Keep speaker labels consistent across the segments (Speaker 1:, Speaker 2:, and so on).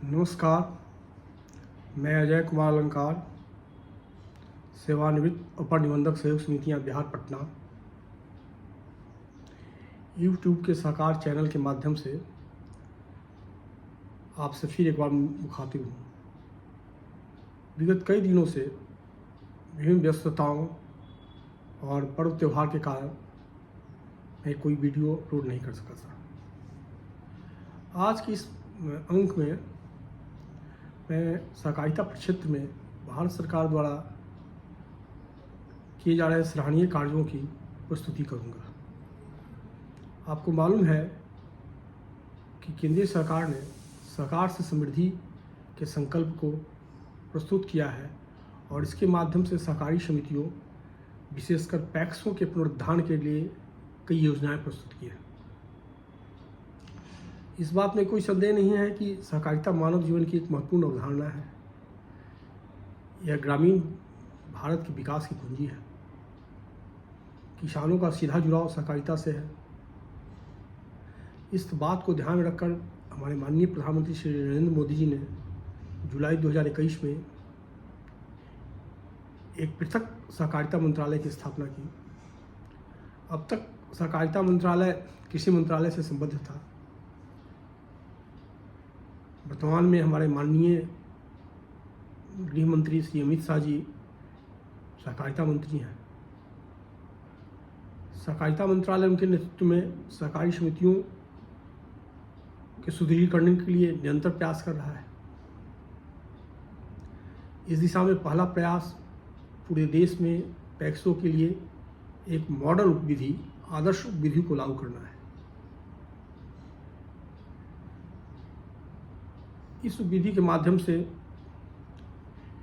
Speaker 1: नमस्कार। मैं अजय कुमार अलंकार, सेवानिवृत्त अपर निबंधक सहयोग समितियां बिहार पटना, यूट्यूब के साकार चैनल के माध्यम से आपसे फिर एक बार मुखातिब हूँ। विगत कई दिनों से विभिन्न व्यस्तताओं और पर्व त्यौहार के कारण मैं कोई वीडियो अपलोड नहीं कर सका था। आज की इस अंक में मैं सहकारिता प्रक्षेत्र में भारत सरकार द्वारा किए जा रहे सराहनीय कार्यों की प्रस्तुति करूंगा। आपको मालूम है कि केंद्रीय सरकार ने सहकार से समृद्धि के संकल्प को प्रस्तुत किया है और इसके माध्यम से सहकारी समितियों, विशेषकर पैक्सों के पुनरुद्धार के लिए कई योजनाएं प्रस्तुत की हैं। इस बात में कोई संदेह नहीं है कि सहकारिता मानव जीवन की एक महत्वपूर्ण अवधारणा है। यह ग्रामीण भारत के विकास की कुंजी है। किसानों का सीधा जुड़ाव सहकारिता से है। इस बात को ध्यान में रखकर हमारे माननीय प्रधानमंत्री श्री नरेंद्र मोदी जी ने जुलाई 2021 में एक पृथक सहकारिता मंत्रालय की स्थापना की। अब तक सहकारिता मंत्रालय कृषि मंत्रालय से संबद्ध था। वर्तमान में हमारे माननीय गृह मंत्री श्री अमित शाह जी सहकारिता मंत्री हैं। सहकारिता मंत्रालय उनके नेतृत्व में सहकारी समितियों के सुदृढ़ीकरण के लिए निरंतर प्रयास कर रहा है। इस दिशा में पहला प्रयास पूरे देश में पैक्सों के लिए एक मॉडल उपविधि, आदर्श उपविधि को लागू करना है। इस विधि के माध्यम से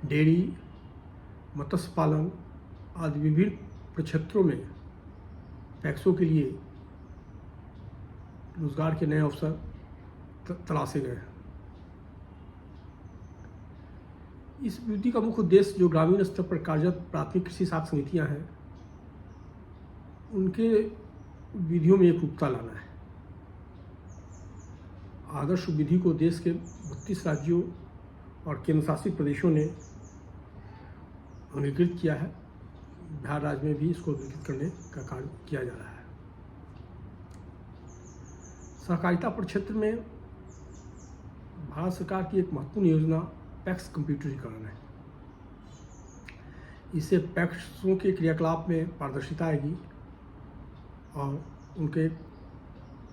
Speaker 1: डेयरी, मत्स्य पालन आदि विभिन्न प्रक्षेत्रों में पैक्सों के लिए रोजगार के नए अवसर तलाशे गए हैं। इस विधि का मुख्य उद्देश्य जो ग्रामीण स्तर पर कार्यरत प्राथमिक कृषि साख समितियां हैं, उनके विधियों में एकरूपता लाना है। आदर्श विधि को देश के 32 राज्यों और केंद्र शासित प्रदेशों ने अंगीकृत किया है। बिहार राज्य में भी इसको अंगीकृत करने का कार्य किया जा रहा है। सहकारिता प्रक्षेत्र में भारत सरकार की एक महत्वपूर्ण योजना पैक्स कंप्यूटरीकरण है। इससे पैक्सों के क्रियाकलाप में पारदर्शिता आएगी और उनके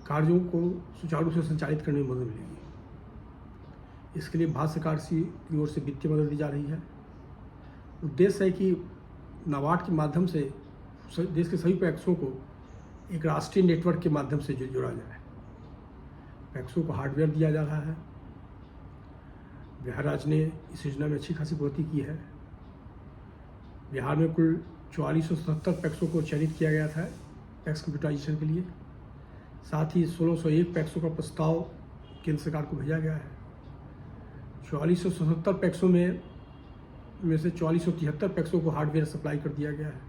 Speaker 1: कार्यों को सुचारू रूप से संचालित करने में मदद मिलेगी। इसके लिए भारत सरकार की ओर से वित्तीय मदद दी जा रही है। उद्देश्य है कि नाबार्ड के माध्यम से देश के सभी पैक्सों को एक राष्ट्रीय नेटवर्क के माध्यम से जोड़ा जाए। पैक्सों को हार्डवेयर दिया जा रहा है। बिहार राज्य ने इस योजना में अच्छी खासी प्रगति की है। बिहार में कुल 4477 पैक्सों को चयनित किया गया था पैक्स कंप्यूटराइजेशन के लिए। साथ ही 1601 पैक्सों का प्रस्ताव केंद्र सरकार को भेजा गया है। 4477 पैक्सों में से 4473 पैक्सों को हार्डवेयर सप्लाई कर दिया गया है।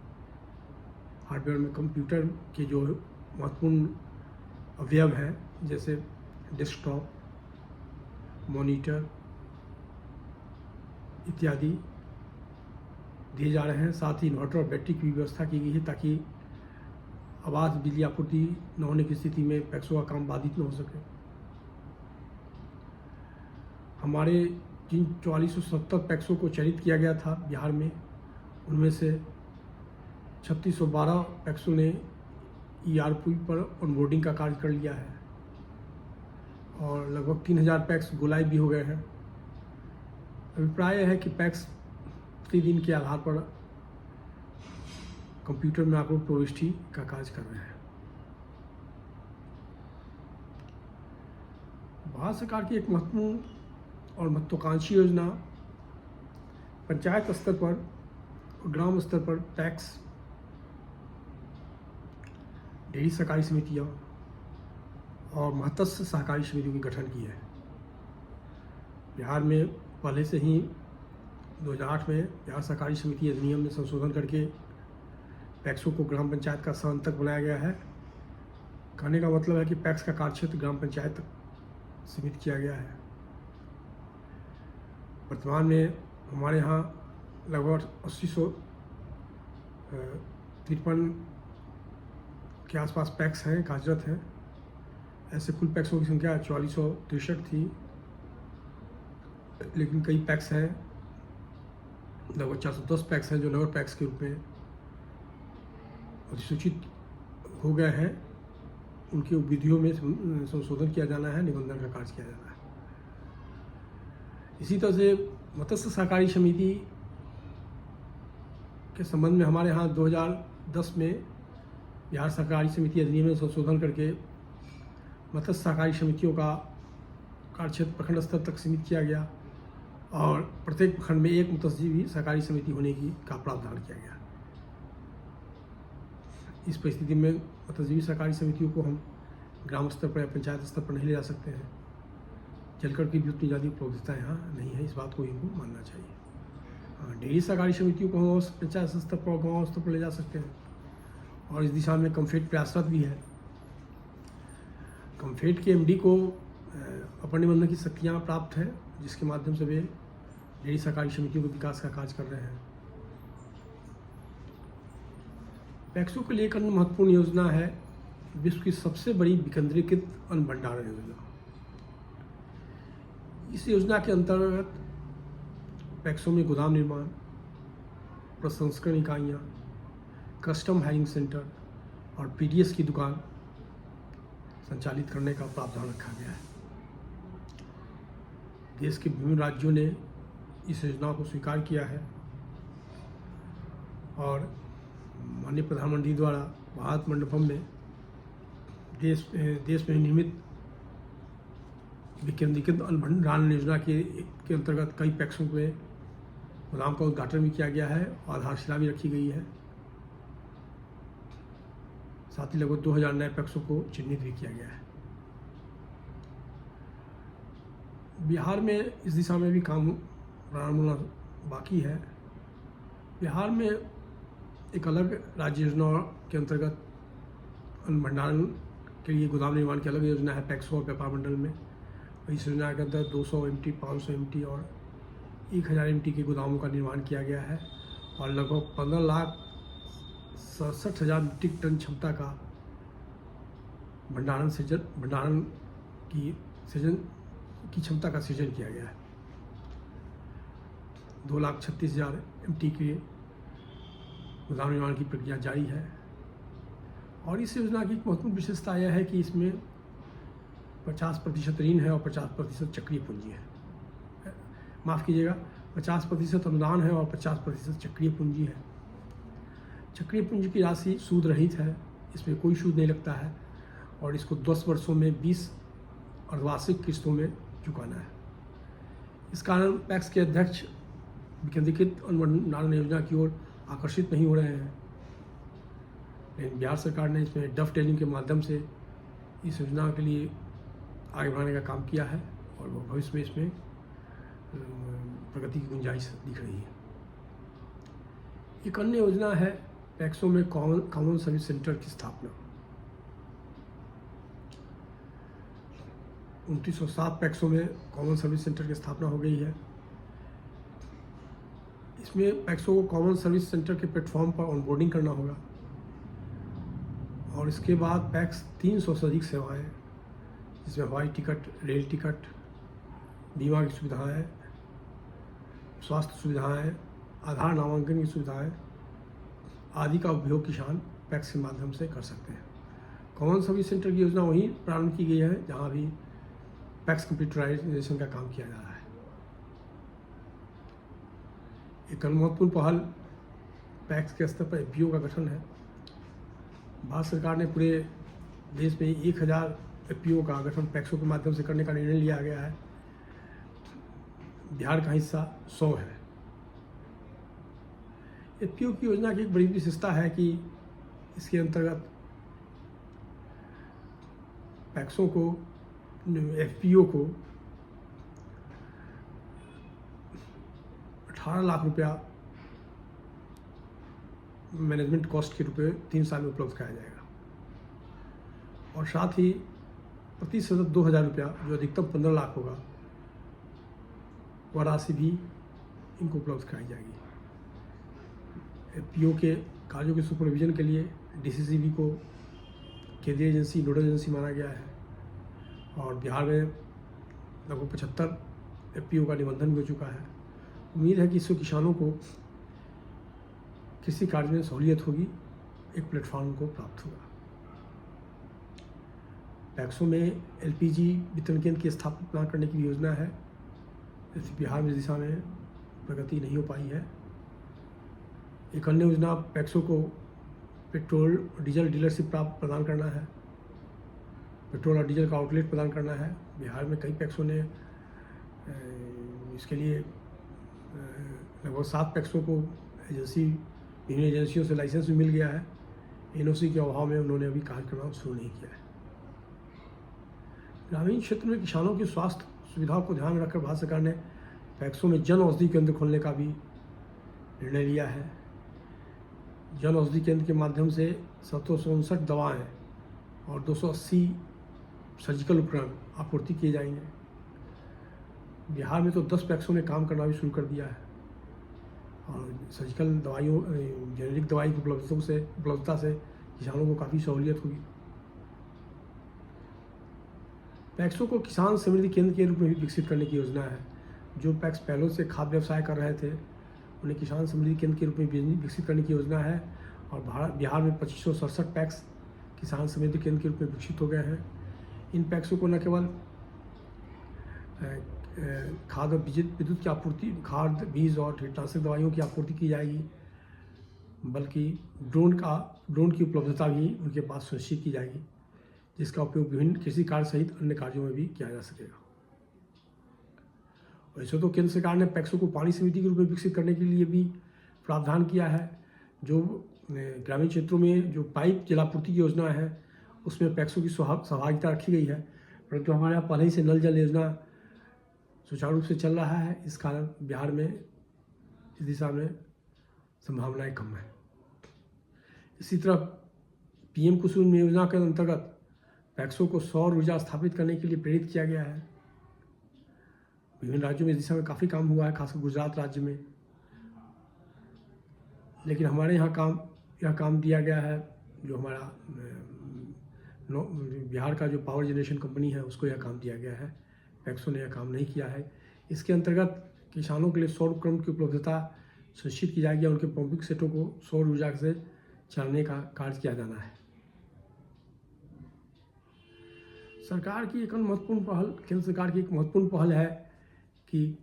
Speaker 1: हार्डवेयर में कंप्यूटर के जो महत्वपूर्ण अवयव हैं, जैसे डेस्कटॉप, मॉनिटर इत्यादि दिए जा रहे हैं। साथ ही इन्वर्टर और बैटरी की व्यवस्था की गई है ताकि आवाज़ बिजली आपूर्ति न होने की स्थिति में पैक्सों का काम बाधित न हो सके। हमारे जिन 4470 पैक्सों को चयनित किया गया था बिहार में, उनमें से 3612 पैक्सों ने ERP पर ऑनबोर्डिंग का कार्य कर लिया है और लगभग 3000 पैक्स गोलाइव भी हो गए हैं। अभिप्राय है कि पैक्स प्रतिदिन के आधार पर कंप्यूटर में आंकड़ों प्रविष्टि का कार्य कर रहे हैं। भारत सरकार की एक महत्वपूर्ण और महत्वाकांक्षी योजना पंचायत स्तर पर और ग्राम स्तर पर पैक्स, डेयरी सहकारी समितियां और मत्स्य सहकारी समितियों के गठन की है। बिहार में पहले से ही 2008 में बिहार सहकारी समिति अधिनियम में संशोधन करके पैक्सों को ग्राम पंचायत का स्थान तक बनाया गया है। कहने का मतलब है कि पैक्स का कार्यक्षेत्र ग्राम पंचायत तक सीमित किया गया है। वर्तमान में हमारे यहाँ लगभग 80 तिरपन के आसपास पैक्स हैं, कार्यरत हैं। ऐसे कुल पैक्सों की संख्या 4463 थी, लेकिन कई पैक्स हैं, लगभग 410 पैक्स हैं जो नगर पैक्स के रूप में अधिसूचित हो गए हैं। उनकी विधियों में संशोधन किया जाना है, निबंधन का कार्य किया जाना है। इसी तरह से मत्स्य सहकारी समिति के संबंध में हमारे यहाँ 2010 में बिहार सहकारी समिति अधिनियम में संशोधन करके मत्स्य सहकारी समितियों का कार्यक्षेत्र प्रखंड स्तर तक सीमित किया गया और प्रत्येक प्रखंड में एक मत्स्यजीवी सहकारी समिति होने का प्रावधान किया गया। इस परिस्थिति में मत्स्यजीवी सहकारी समितियों को हम ग्राम स्तर पर या पंचायत स्तर पर नहीं ले जा सकते हैं। जलकर की भी उतनी ज़्यादा उपलब्धता यहाँ नहीं है, इस बात को इनको मानना चाहिए। हाँ, डेयरी सहकारी समितियों को हम पंचायत स्तर पर गाँव स्तर पर ले जा सकते हैं और इस दिशा में कम्फेड प्रयासरत भी है। कम्फेड के एमडी को अपर निबंधन की शक्तियाँ प्राप्त है, जिसके माध्यम से वे डेयरी सहकारी समितियों के विकास का कार्य कर रहे हैं। पैक्सों को लेकर महत्वपूर्ण योजना है विश्व की सबसे बड़ी विकेंद्रीकृत अन्न भंडारण योजना। इस योजना के अंतर्गत पैक्सों में गोदाम निर्माण, प्रसंस्करण इकाइयाँ, कस्टम हायरिंग सेंटर और पीडीएस की दुकान संचालित करने का प्रावधान रखा गया है। देश के विभिन्न राज्यों ने इस योजना को स्वीकार किया है और माननीय प्रधानमंत्री द्वारा भारत मंडपम में देश में निर्मित विकेंद्रीकृत अन्न भंडारण योजना के अंतर्गत कई पैक्सों में गोदाम का उद्घाटन भी किया गया है और आधारशिला भी रखी गई है। साथ ही लगभग 2000 नए पैक्सों को चिन्हित भी किया गया है। बिहार में इस दिशा में भी काम प्रारंभ होना बाकी है। बिहार में एक अलग राज्य योजना के अंतर्गत अन्न भंडारण के लिए गोदाम निर्माण की अलग योजना है पैक्सों और व्यापार मंडल में। इस योजना के अंतर्गत 200 MT, 500 MT और 1000 MT के गोदामों का निर्माण किया गया है और लगभग 15,67,000 मीट्रिक टन क्षमता का भंडारण की क्षमता का सृजन किया गया है। 2,36,000 MT के गोदाम निर्माण की प्रक्रिया जारी है और इस योजना की एक महत्वपूर्ण विशेषता यह है कि इसमें 50% ऋण है और 50% चक्रीय पूंजी है। माफ़ कीजिएगा, 50% अनुदान है और 50% चक्रीय पूंजी है। चक्रीय पूंजी की राशि सूद रहित है, इसमें कोई सूद नहीं लगता है और इसको 10 वर्षों में 20 अर्धवार्षिक किस्तों में चुकाना है। इस कारण पैक्स के अध्यक्ष विकेंद्रीकृत अन्न भंडारण योजना की ओर आकर्षित नहीं हो रहे हैं, लेकिन बिहार सरकार ने इसमें डफ टेलिंग के माध्यम से इस योजना के लिए आगे बढ़ाने का काम किया है और भविष्य में इसमें प्रगति की गुंजाइश दिख रही है। एक अन्य योजना है पैक्सों में कॉमन सर्विस सेंटर की स्थापना। 2907 पैक्सों में कॉमन सर्विस सेंटर की स्थापना हो गई है। इसमें पैक्सों को कॉमन सर्विस सेंटर के प्लेटफॉर्म पर ऑनबोर्डिंग करना होगा और इसके बाद पैक्स 300 से अधिक सेवाएं, जिसमें हवाई टिकट, रेल टिकट, बीमा की सुविधाएं, स्वास्थ्य सुविधाएं, आधार नामांकन की सुविधाएं आदि का उपयोग किसान पैक्स के माध्यम से कर सकते हैं। कॉमन सर्विस सेंटर की योजना वहीं प्रारंभ की गई है जहां भी पैक्स कंप्यूटराइजेशन का काम किया जा रहा है। एक अन्य महत्वपूर्ण पहल पैक्स के स्तर पर FPO का गठन है। भारत सरकार ने पूरे देश में 1000 FPO का गठन पैक्सों के माध्यम से करने का निर्णय लिया गया है। बिहार का हिस्सा 100 है। FPO की योजना की एक बड़ी विशेषता है कि इसके अंतर्गत पैक्सों को, FPO को 18 लाख रुपया मैनेजमेंट कॉस्ट के रूप में 3 साल में उपलब्ध कराया जाएगा और साथ ही प्रति सदस्य 2000 रुपया, जो अधिकतम 15 लाख होगा, वह राशि भी इनको उपलब्ध कराई जाएगी। एफपीओ के कार्यों के सुपरविजन के लिए डीसीसीबी को केंद्रीय एजेंसी नोडल एजेंसी माना गया है और बिहार में लगभग 75 एफपीओ का निबंधन भी हो चुका है। उम्मीद है कि इससे किसानों को किसी कार्य में सहूलियत होगी, एक प्लेटफॉर्म को प्राप्त होगा। पैक्सों में एलपीजी वितरण केंद्र की स्थापना प्रदान करने की भी योजना है। जैसे बिहार में इस दिशा में प्रगति नहीं हो पाई है। एक अन्य योजना पैक्सों को पेट्रोल और डीजल डीलरशिप प्राप्त प्रदान करना है, पेट्रोल और डीजल का आउटलेट प्रदान करना है। बिहार में कई पैक्सों ने इसके लिए लगभग 7 पैक्सों को विभिन्न एजेंसियों से लाइसेंस भी मिल गया है। एनओसी के अभाव में उन्होंने अभी कार्य करना शुरू नहीं किया है। ग्रामीण क्षेत्र में किसानों की स्वास्थ्य सुविधाओं को ध्यान में रखकर भारत सरकार ने पैक्सों में जन औषधि केंद्र खोलने का भी निर्णय लिया है। जन औषधि केंद्र के माध्यम से 759 दवाएं और 280 सर्जिकल उपकरण आपूर्ति किए जाएंगे। बिहार में तो 10 पैक्सों ने काम करना भी शुरू कर दिया है और सर्जिकल दवाइयों जेनेरिक दवाई की उपलब्धता से किसानों को काफ़ी सहूलियत होगी। पैक्सों को किसान समृद्धि केंद्र के रूप में भी विकसित करने की योजना है। जो पैक्स पहले से खाद्य व्यवसाय कर रहे थे उन्हें किसान समृद्धि केंद्र के रूप में विकसित करने की योजना है और बिहार में 2567 पैक्स किसान समृद्धि केंद्र के रूप में विकसित हो गए हैं। इन पैक्सों को न केवल खाद और विद्युत की आपूर्ति, खाद, बीज और कीटनाशक दवाइयों की आपूर्ति की जाएगी, बल्कि ड्रोन की उपलब्धता भी उनके पास सुनिश्चित की जाएगी, जिसका उपयोग विभिन्न कृषि कार्य सहित अन्य कार्यों में भी किया जा सकेगा। वैसे तो केंद्र सरकार ने पैक्सों को पानी समिति के रूप में विकसित करने के लिए भी प्रावधान किया है। जो ग्रामीण क्षेत्रों में जो पाइप जलापूर्ति की योजना है उसमें पैक्सों की सहभागिता रखी गई है, परंतु हमारे यहाँ पहले ही से नल जल योजना सुचारू रूप से चल रहा है। इस कारण बिहार में इस दिशा में संभावनाएं कम है। इसी तरह पीएम कुसुम योजना के अंतर्गत पैक्सों को सौर ऊर्जा स्थापित करने के लिए प्रेरित किया गया है। विभिन्न राज्यों में इस दिशा में काफ़ी काम हुआ है, खासकर गुजरात राज्य में। लेकिन हमारे यहाँ यह काम दिया गया है, जो हमारा बिहार का जो पावर जनरेशन कंपनी है उसको यह काम दिया गया है। पैक्सों ने यह काम नहीं किया है। इसके अंतर्गत किसानों के लिए सौर उपकरण की उपलब्धता सुनिश्चित की जाएगी और उनके पंपिंग सेटों को सौर ऊर्जा से चलाने का कार्य किया जाना है। सरकार की केंद्र सरकार की एक महत्वपूर्ण पहल है कि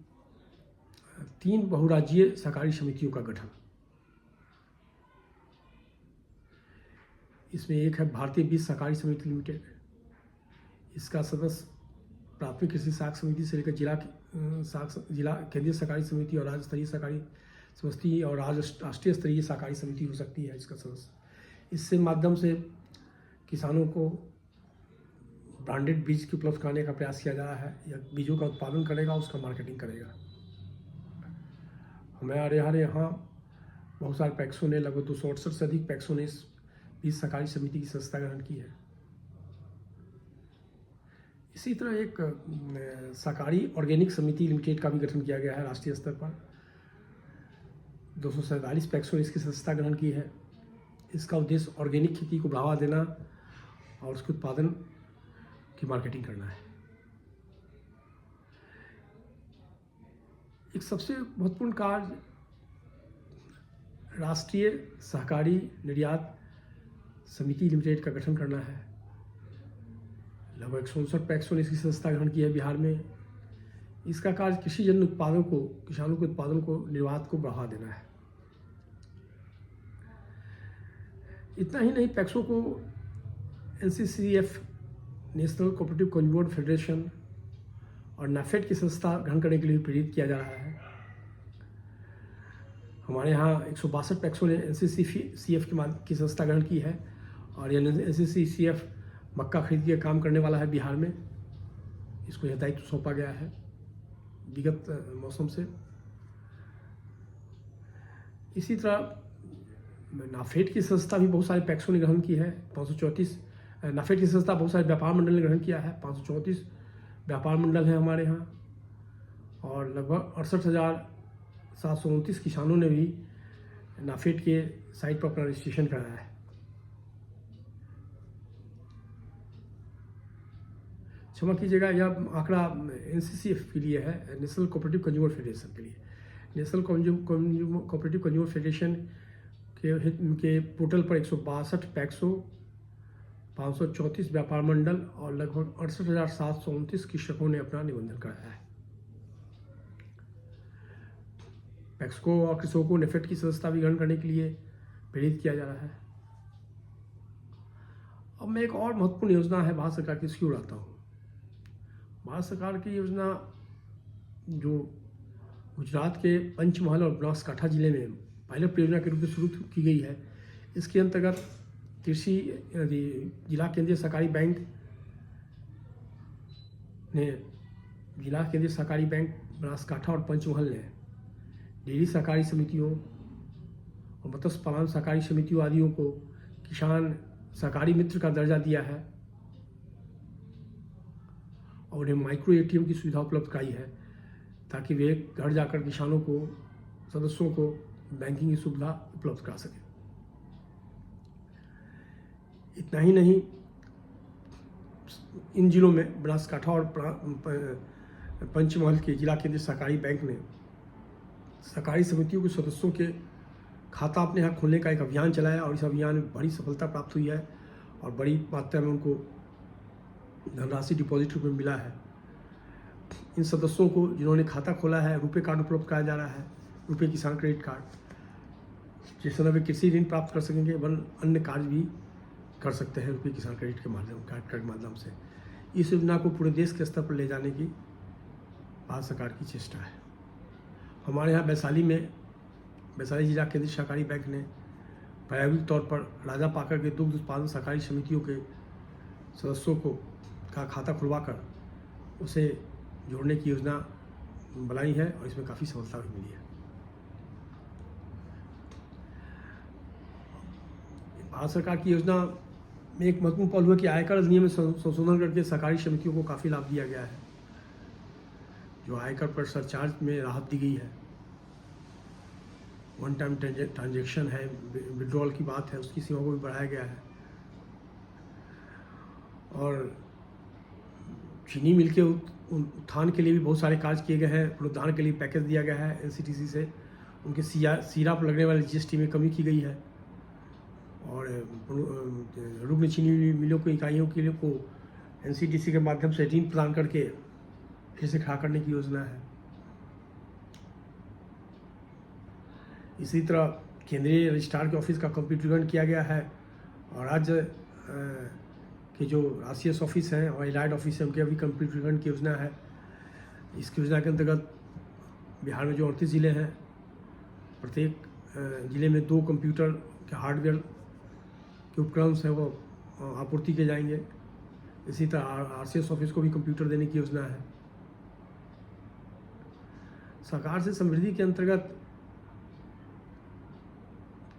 Speaker 1: 3 बहुराज्यीय सहकारी समितियों का गठन। इसमें एक है भारतीय बीज सहकारी समिति लिमिटेड। इसका सदस्य प्राथमिक कृषि साख समिति से लेकर जिला केंद्रीय सहकारी समिति और राज्य स्तरीय सहकारी समिति और राष्ट्रीय स्तरीय सहकारी समिति हो सकती है इसका सदस्य। इससे माध्यम से किसानों को ब्रांडेड बीज की उपलब्ध कराने का प्रयास किया जा रहा है, या बीजों का उत्पादन करेगा, उसका मार्केटिंग करेगा। हमारे यहाँ बहुत सारे पैक्सों ने, लगभग 268 से अधिक पैक्सों ने इस बीज सहकारी समिति की सदस्यता ग्रहण की है। इसी तरह एक सहकारी ऑर्गेनिक समिति लिमिटेड का भी गठन किया गया है राष्ट्रीय स्तर पर। 247 पैक्सों ने इसकी सदस्यता ग्रहण की है। इसका उद्देश्य ऑर्गेनिक खेती को बढ़ावा देना और उसके उत्पादन की मार्केटिंग करना है। एक सबसे महत्वपूर्ण कार्य राष्ट्रीय सहकारी निर्यात समिति लिमिटेड का गठन करना है। लगभग 159 पैक्सों ने इसकी सदस्यता ग्रहण की है बिहार में। इसका कार्य कृषि जन्य उत्पादों को, किसानों के उत्पादन को, निर्यात को बढ़ावा देना है। इतना ही नहीं, पैक्सों को NCCF national cooperative consumer federation और नाफेड की सदस्यता ग्रहण करने के लिए प्रेरित किया जा रहा है। हमारे यहाँ 162 पैक्सों ने NCCF की सदस्यता ग्रहण की है और यह NCCF मक्का खरीद के काम करने वाला है बिहार में। इसको यह दायित्व सौंपा गया है विगत मौसम से। इसी तरह नाफेड की सदस्यता भी बहुत सारे पैक्सों ने ग्रहण की है। 534 नाफेड की सदस्यता बहुत सारे व्यापार मंडल ने ग्रहण किया है। 534 व्यापार मंडल है हमारे यहाँ और लगभग 68,729 किसानों ने भी नाफेड के साइट पर अपना रजिस्ट्रेशन कराया है। क्षमा कीजिएगा, यह आंकड़ा NCCF के लिए है, नेशनल कोऑपरेटिव कंज्यूमर फेडरेशन के लिए। नेशनल कोऑपरेटिव कंज्यूमर फेडरेशन के पोर्टल पर 162 पैक्सों, 534 व्यापार मंडल और लगभग 68,729 कृषकों ने अपना निबंधन कराया है। पैक्सको और कृषकों को नेफेड की सदस्यता भी ग्रहण करने के लिए प्रेरित किया जा रहा है। अब मैं एक और महत्वपूर्ण योजना है भारत सरकार की, इसकी ओर आता हूँ। भारत सरकार की योजना जो गुजरात के पंचमहल और बनासकांठा जिले में पायलट परियोजना के रूप में शुरू की गई है, इसके अंतर्गत कृषि जिला केंद्रीय सहकारी बैंक ने जिला केंद्रीय सहकारी बैंक बनासकांठा और पंचमहल ने डेयरी सहकारी समितियों और मत्स्य पालन सहकारी समितियों आदियों को किसान सहकारी मित्र का दर्जा दिया है और उन्हें माइक्रो ATM की सुविधा उपलब्ध कराई है, ताकि वे घर जाकर किसानों को, सदस्यों को बैंकिंग की सुविधा उपलब्ध करा सकें। इतना ही नहीं, इन जिलों में बनासकांठा और पंचमहल के जिला केंद्रीय सहकारी बैंक ने सहकारी समितियों के सदस्यों के खाता अपने यहाँ खोलने का एक अभियान चलाया और इस अभियान में बड़ी सफलता प्राप्त हुई है और बड़ी मात्रा में उनको धनराशि डिपॉजिट रूप में मिला है। इन सदस्यों को जिन्होंने खाता खोला है, रुपए कार्ड उपलब्ध कराया जा रहा है, रुपए किसान क्रेडिट कार्ड, जिससे वे कृषि ऋण प्राप्त कर सकेंगे, वन अन्य कार्य भी कर सकते हैं रुपए किसान क्रेडिट के माध्यम से। इस योजना को पूरे देश के स्तर पर ले जाने की भारत सरकार की चेष्टा है। हमारे यहाँ वैशाली जिला केंद्रीय सहकारी बैंक ने प्रायोगिक तौर पर राजा पाकर के दुग्ध उत्पादन सहकारी समितियों के सदस्यों का खाता खुलवाकर उसे जोड़ने की योजना बनाई है और इसमें काफ़ी सफलता भी मिली है। भारत सरकार की योजना में एक महत्वपूर्ण पहलू है कि आयकर अधिनियम में संशोधन करके सहकारी समितियों को काफ़ी लाभ दिया गया है। जो आयकर पर सरचार्ज में राहत दी गई है, वन टाइम ट्रांजैक्शन है, विड्रॉल की बात है, उसकी सीमा को भी बढ़ाया गया है। और चीनी मिल के उत्थान के लिए भी बहुत सारे कार्य किए गए हैं। पुनरुद्धार के लिए पैकेज दिया गया है NCTC से। उनके सीरा पर लगने वाले GST में कमी की गई है और रुग्ण चीनी मिलों की इकाइयों के लिए को NCTC के माध्यम से ऋण प्रदान करके फिर से खड़ा करने की योजना है। इसी तरह केंद्रीय रजिस्ट्रार के ऑफिस का कंप्यूटरीकरण किया गया है और राज्य कि जो RCS ऑफिस हैं और एलाइड ऑफिस है, उनके अभी कंप्यूटरीकरण की योजना है। इस योजना के अंतर्गत बिहार में जो 38 ज़िले हैं, प्रत्येक ज़िले में 2 कंप्यूटर के हार्डवेयर के उपकरण हैं वो आपूर्ति किए जाएंगे। इसी तरह RCS ऑफिस को भी कंप्यूटर देने की योजना है। सरकार से समृद्धि के अंतर्गत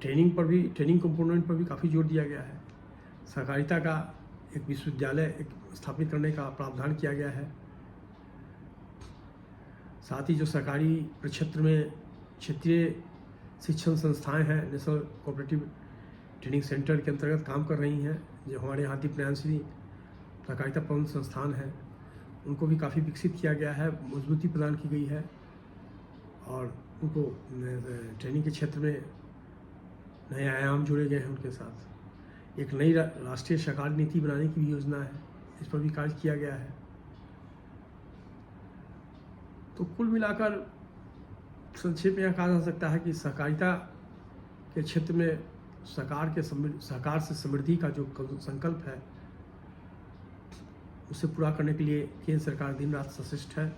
Speaker 1: ट्रेनिंग कंपोनेंट पर भी काफ़ी जोर दिया गया है। सहकारिता का एक विश्वविद्यालय स्थापित करने का प्रावधान किया गया है। साथ ही जो सहकारी प्रक्षेत्र में क्षेत्रीय शिक्षण संस्थाएं हैं, नेशनल कोऑपरेटिव ट्रेनिंग सेंटर के अंतर्गत काम कर रही हैं, जो हमारे यहाँ दीपनयनश्री सहकारिता प्रबंध संस्थान है, उनको भी काफ़ी विकसित किया गया है, मजबूती प्रदान की गई है और उनको ट्रेनिंग के क्षेत्र में नए आयाम जोड़े गए हैं। उनके साथ एक नई राष्ट्रीय सहकारी नीति बनाने की भी योजना है, इस पर भी कार्य किया गया है। तो कुल मिलाकर संक्षेप में यह कहा जा सकता है कि सहकारिता के क्षेत्र में सरकार से समृद्धि का जो संकल्प है, उसे पूरा करने के लिए केंद्र सरकार दिन रात सचेष्ट है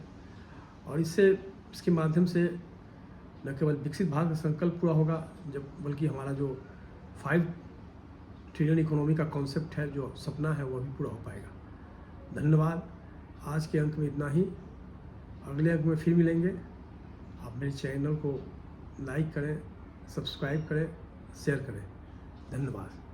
Speaker 1: और इसके माध्यम से न केवल विकसित भारत का संकल्प पूरा होगा, बल्कि हमारा जो 5 ट्रिलियन इकोनॉमी का कॉन्सेप्ट है, जो सपना है, वह भी पूरा हो पाएगा। धन्यवाद। आज के अंक में इतना ही। अगले अंक में फिर मिलेंगे। आप मेरे चैनल को लाइक करें, सब्सक्राइब करें, शेयर करें। धन्यवाद।